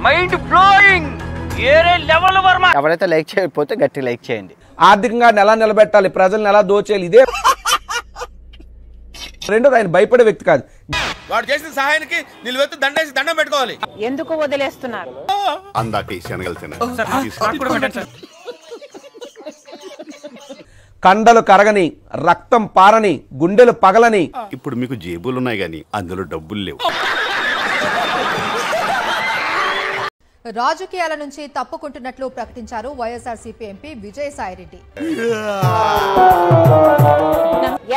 Mind blowing ఏరే level Varma. ఎవరైతే like చేయకపోతే గట్టి లైక్ చేయండి. ఆర్థికంగా ఎలా నిలబెట్టాలి, ప్రజలను ఎలా దోచేయాలి, ఇదే. రెండోది ఆయన భయపడే వ్యక్తి కాదు. వాడు చేసిన సహాయానికి నిలువెత్తు దండేసి దండం పెట్టుకోవాలి. ఎందుకు వదిలేస్తున్నారు? కండలు కరగని, రక్తం పారని, గుండెలు పగలని. ఇప్పుడు మీకు జేబులున్నాయి గానీ అందులో డబ్బులు లేవు. రాజకీయాల నుంచి తప్పుకుంటున్నట్లు ప్రకటించారు వైఎస్ఆర్సీపీ ఎంపీ విజయసాయిరెడ్డి.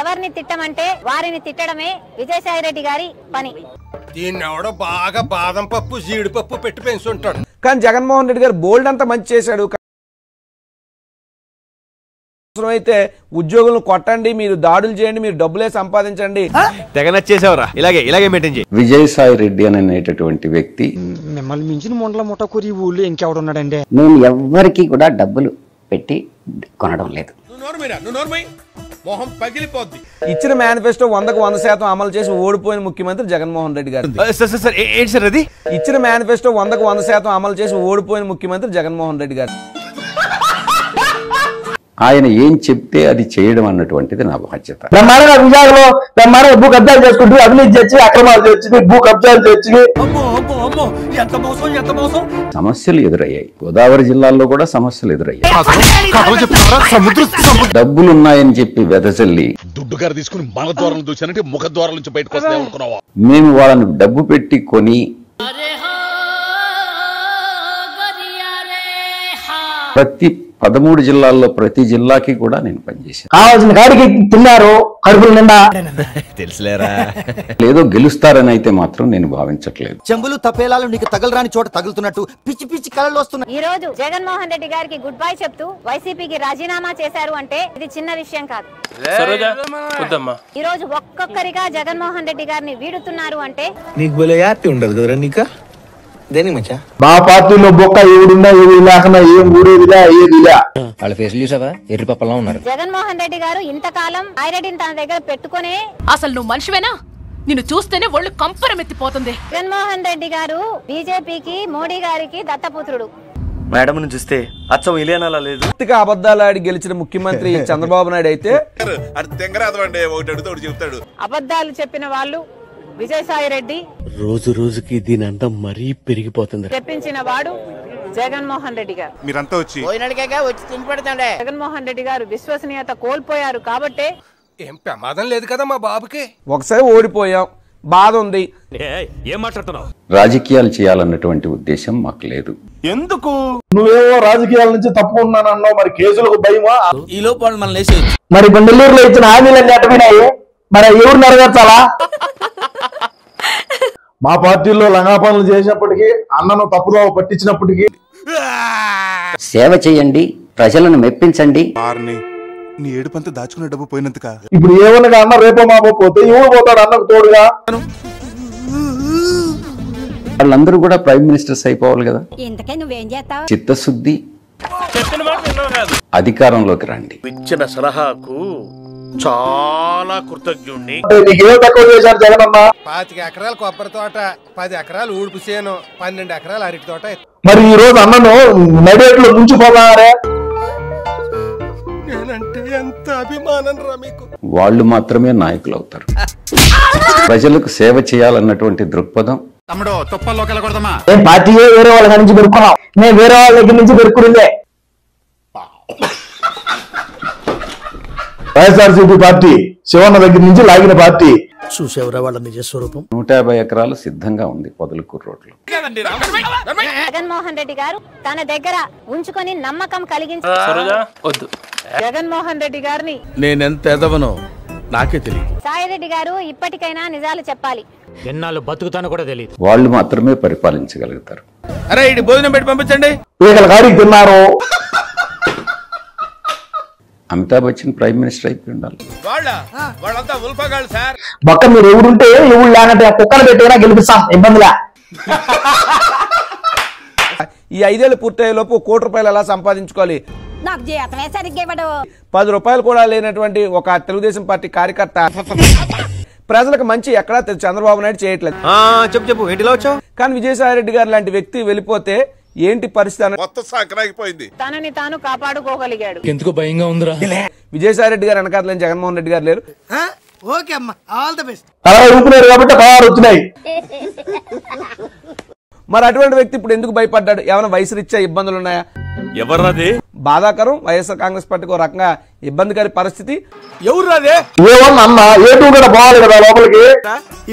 ఎవరిని తిట్టమంటే వారిని తిట్టడమే విజయసాయిరెడ్డి గారి పని. దీన్ని ఎవడో బాగా బాదం పప్పు జీడిపప్పు పెట్టి పెంచుంటాడు. కానీ జగన్మోహన్ రెడ్డి గారు బోల్డ్ అంతా మంచి చేశాడు. అయితే ఉద్యోగులను కొట్టండి, మీరు దాడులు చేయండి, మీరు డబ్బులే సంపాదించండి. తెగ నచ్చేసావరా, ఇలాగే మెయింటైన్ చేయి. విజయసాయి రెడ్డి అనేటటువంటి వ్యక్తి మిమ్మల్ని మించిన ముండల ముఠాకూరి ఈ ఊళ్ళో ఇంకెవడున్నాడండి? నేను ఎవ్వరికి కూడా డబ్బులు పెట్టి కొనడం లేదు. మొహం పగిలిపోద్ది. ఇచ్చిన మేనిఫెస్టో 100% అమలు చేసి ఓడిపోయిన ముఖ్యమంత్రి జగన్మోహన్ రెడ్డి గారు. ఏంటి సార్ అది? ఇచ్చిన మేనిఫెస్టో 100% అమలు చేసి ఓడిపోయిన ముఖ్యమంత్రి జగన్మోహన్ రెడ్డి గారు. ఆయన ఏం చెప్తే అది చేయడం అన్నటువంటిది నా బాధ్యత. బ్రహ్మాండంగా విజాగలో బ్రహ్మాండంగా భూ కబ్జాలు చేసుకుంటూ అవినీతి చేసి అక్రమాలు చేసి భూ కబ్జాలు చేసి సమస్యలు ఎదురయ్యాయి. గోదావరి జిల్లాలో కూడా సమస్యలు ఎదురయ్యాయి. డబ్బులున్నాయని చెప్పి వెదజల్లి దుడ్డుగారు తీసుకుని మన ద్వారాలు దూచానంటే ముఖ ద్వారాల నుంచి బయటకు వస్తాయి అనుకున్నావా? మేము వాళ్ళని డబ్బు పెట్టి కొని ప్రతి 13 జిల్లాల్లో ప్రతి జిల్లాకి కూడా నేను పనిచేశాను. కావాల్సిన కాడికి తిన్నారు కడుపుల నిండా. తెలుసులేరా, లేదో గెలుస్తారని అయితే మాత్రం నేను భావించట్లేదు. చెంబులు తపేలాలు నీకు తగలరాని చోట తగులుతున్నట్టు పిచ్చి పిచ్చి కళలు వస్తున్నాయి. ఈ రోజు జగన్మోహన్ రెడ్డి గారికి గుడ్ బై చెప్తూ వైసీపీకి రాజీనామా చేశారు అంటే ఇది చిన్న విషయం కాదు. ఈ రోజు ఒక్కొక్కరిగా జగన్మోహన్ రెడ్డి గారిని వీడుతున్నారు అంటే నీకు భలే హ్యాపీ ఉండదు కదరా? నీకా దేనికి మచ్చా? మా పార్టీలో బొక్క ఏడున్నా ఏది లేకుండా ఏం ఊరేదిలా ఏదిలా వాళ్ళ ఫేస్ చూసావా? ఎర్రి పప్పలా ఉన్నారు. జగన్మోహన్ రెడ్డి గారు ఇంతకాలం ఐరెడ్డిని తన దగ్గర పెట్టుకునే అసలు నువ్వు మనిషివేనా? నిన్ను చూస్తేనే ఒళ్ళు కంపరమెత్తిపోతుంది. జగన్మోహన్ రెడ్డి గారు బీజేపీకి మోడీ గారికి దత్తపుత్రుడు. మేడం ను చూస్తే అచ్చం ఇలియనాలా లేదు. అబద్ధాలు ఆడి గెలిచిన ముఖ్యమంత్రి చంద్రబాబు నాయుడు అయితే చెప్తాడు. అబద్ధాలు చెప్పిన వాళ్ళు విజయసాయిరెడ్డి. రోజు రోజుకి దీని అంతం మరీ పెరిగిపోతుంది. చెప్పించిన వాడు జగన్మోహన్ రెడ్డి గారు. మీరంతా వచ్చి జగన్మోహన్ రెడ్డి గారు విశ్వసనీయత కోల్పోయారు కాబట్టే ఏం ప్రమాదం లేదు కదా మా బాబుకి. ఒకసారి ఓడిపోయాం, బాధ ఉంది. ఏం మాట్లాడుతున్నావు? రాజకీయాలు చేయాలన్నటువంటి ఉద్దేశం మాకు లేదు. ఎందుకు? నువ్వేమో రాజకీయాల నుంచి తప్పుకున్నానన్నావు, మరి కేసులకు భయమా? ఈ లోపల మనం లేచి మరి బెంగళూరులో ఇచ్చిన హామీలన్నీ అటవినాయి, మరి ఎవరు నెరవేర్చాలా? మా పార్టీలో లంగా పనులు చేసినప్పటికీ, అన్నను తప్పుదోవ పట్టించినప్పటికీ సేవ చేయండి, ప్రజలను మెప్పించండి. నీ ఏడుపంతా దాచుకున్న డబ్బు పోయినందుక ఇప్పుడు ఏమన్నా అన్న రేపో మాపో పోతే ఎవరు పోతాడు అన్నకు తోడుగా? వాళ్ళందరూ కూడా ప్రైమ్ మినిస్టర్స్ అయిపోవాలి కదా. ఇంతకే నువ్వేం చేస్తావు? చిత్తశుద్ధి, అధికారంలోకి రండి. ఇచ్చిన సలహాకు చాలా కృతజ్ఞుణ్ణి. నీకేం తక్కువ చేశారు జగనన్న? 25 ఎకరాలు కొబ్బరి తోట, 10 ఎకరాలు ఊడుపు చేను, 12 ఎకరాలు అరటి తోట. మరి ఈ రోజు అన్నను నడిలో ముంచిపోతారే. నేనంటే ఎంత అభిమానం రా మీకు. వాళ్ళు మాత్రమే నాయకులు అవుతారు. ప్రజలకు సేవ చేయాలన్నటువంటి దృక్పథం. తమ్ముడు తుప్పల్లోకి వెళ్ళకూడదమ్మా. పార్టీయే వేరే వాళ్ళ నుంచి పెరుకున్నాం, నేను వేరే వాళ్ళ దగ్గర నుంచి పెరుకుతుందే. వైఎస్ఆర్సీపీ పార్టీ శివన్న దగ్గర నుంచి లాగిన పార్టీ. చూసేవరా వాళ్ళ నిజ స్వరూపం. 150 ఎకరాలు సిద్ధంగా ఉంది పొదలకూరు రోడ్లో. జగన్మోహన్ రెడ్డి గారు తన దగ్గర ఉంచుకొని నమ్మకం కలిగించి జగన్మోహన్ రెడ్డి గారిని నేనెంత ఎదవనో నాకే తెలియదు. సాయిరెడ్డి గారు ఇప్పటికైనా నిజాలు చెప్పాలి. ఎన్నాళ్ళు బతుకుతానో కూడా తెలియదు. వాళ్ళు మాత్రమే పరిపాలించగలుగుతారు. అరే ఇటు భోజనం పెట్టి పంపించండి. వీళ్ళ గారికి తిన్నారు. అమితాబ్ బచ్చన్ ప్రైమ్ మినిస్టర్ అయిపోయి ఉండాలి. వాళ్ళంతా ఉల్ఫగాళ్ళు సార్. బక్క మీరు ఎవరుంటే ఎవరు లేనంటే కుక్కలు పెట్టినా గెలిపిస్తాం, ఇబ్బందిలా. ఈ 5 ఏళ్ళు పూర్తయ్యే లోపు 1 కోటి రూపాయలు ఎలా సంపాదించుకోవాలి? నాకు జీతమే సరిగ్గా ఇవ్వడు. 10 రూపాయలు కూడా లేనటువంటి ఒక తెలుగుదేశం పార్టీ కార్యకర్త ప్రజలకు మంచి ఎక్కడా చంద్రబాబు నాయుడు చేయట్లేదు. చెప్పు ఏంటిలా వచ్చావు? కానీ విజయసాయి రెడ్డి గారు లాంటి వ్యక్తి వెళ్ళిపోతే ఏంటి పరిస్థితి? మొత్తం సాకరాగిపోయింది. తనని తాను కాపాడుకోగలిగాడు. ఎందుకు భయంగా ఉందిరా? విజయసాయి రెడ్డి గారు వెనకాల జగన్మోహన్ రెడ్డి గారు లేరు. ఓకే అమ్మా, ఆల్ ద బెస్ట్. అలా ఊపుకున్నారు కాబట్టి పవర్ వచ్చినాయి. మరి అటువంటి వ్యక్తి ఇప్పుడు ఎందుకు భయపడ్డాడు? ఏమైనా వయసు రీత్యా ఇబ్బందులు ఉన్నాయా? ఎవర్రాది? బాధాకరం. వైఎస్ఆర్ కాంగ్రెస్ పార్టీకి ఒక రకంగా ఇబ్బందికర పరిస్థితి. ఎవరురాదే? ఏమన్నా అన్న ఏటూ కూడా పోవాలి కదా లోపలికి.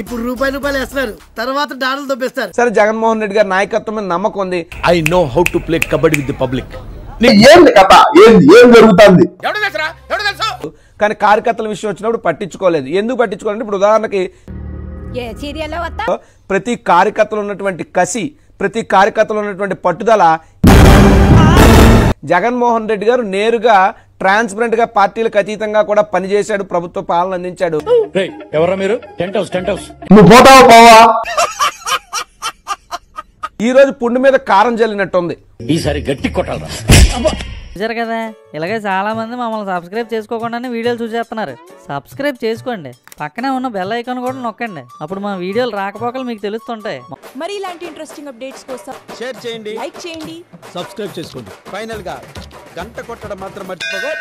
ఇప్పుడు రూపాయలు వేస్తున్నారు, తర్వాత డాడలు దొబ్బేస్తారు. సరే, జగన్మోహన్ రెడ్డి గారి నాయకత్వం మీద నమ్మకం ఉంది. I know how to play kabaddi with the public. ఏంది కథ? ఏం జరుగుతుంది? కానీ కార్యకర్తల విషయం వచ్చినప్పుడు పట్టించుకోలేదు. ఎందుకు పట్టించుకోవాలంటే ఇప్పుడు ఉదాహరణకి ప్రతి కార్యకర్తలు ఉన్నటువంటి కసి, ప్రతి కార్యకర్తలు ఉన్నటువంటి పట్టుదల, జగన్మోహన్ రెడ్డి గారు నేరుగా ట్రాన్స్పరెంట్ గా పార్టీలకు అతీతంగా కూడా పనిచేశాడు, ప్రభుత్వ పాలన అందించాడు. ఎవరా మీరు? Tent house. నువ్వు పోతావా పోవా? ఈ రోజు పుండు మీద కారం జల్లినట్టుంది. ఈసారి గట్టి కొట్టాలరా. చూసారు కదా, ఇలాగే చాలా మంది మమ్మల్ని సబ్స్క్రైబ్ చేసుకోకుండానే వీడియోలు చూసేస్తున్నారు. సబ్స్క్రైబ్ చేసుకోండి, పక్కనే ఉన్న బెల్ ఐకాన్ కూడా నొక్కండి. అప్పుడు మా వీడియోలు రాకపోకలు మీకు తెలుస్తుంటాయి. మరి ఇలాంటి ఇంట్రెస్టింగ్ అప్డేట్స్ కోసం షేర్ చేయండి, లైక్ చేయండి, సబ్స్క్రైబ్ చేసుకోండి. ఫైనల్ గా గంట కొట్టడం మాత్రం మర్చిపోగా.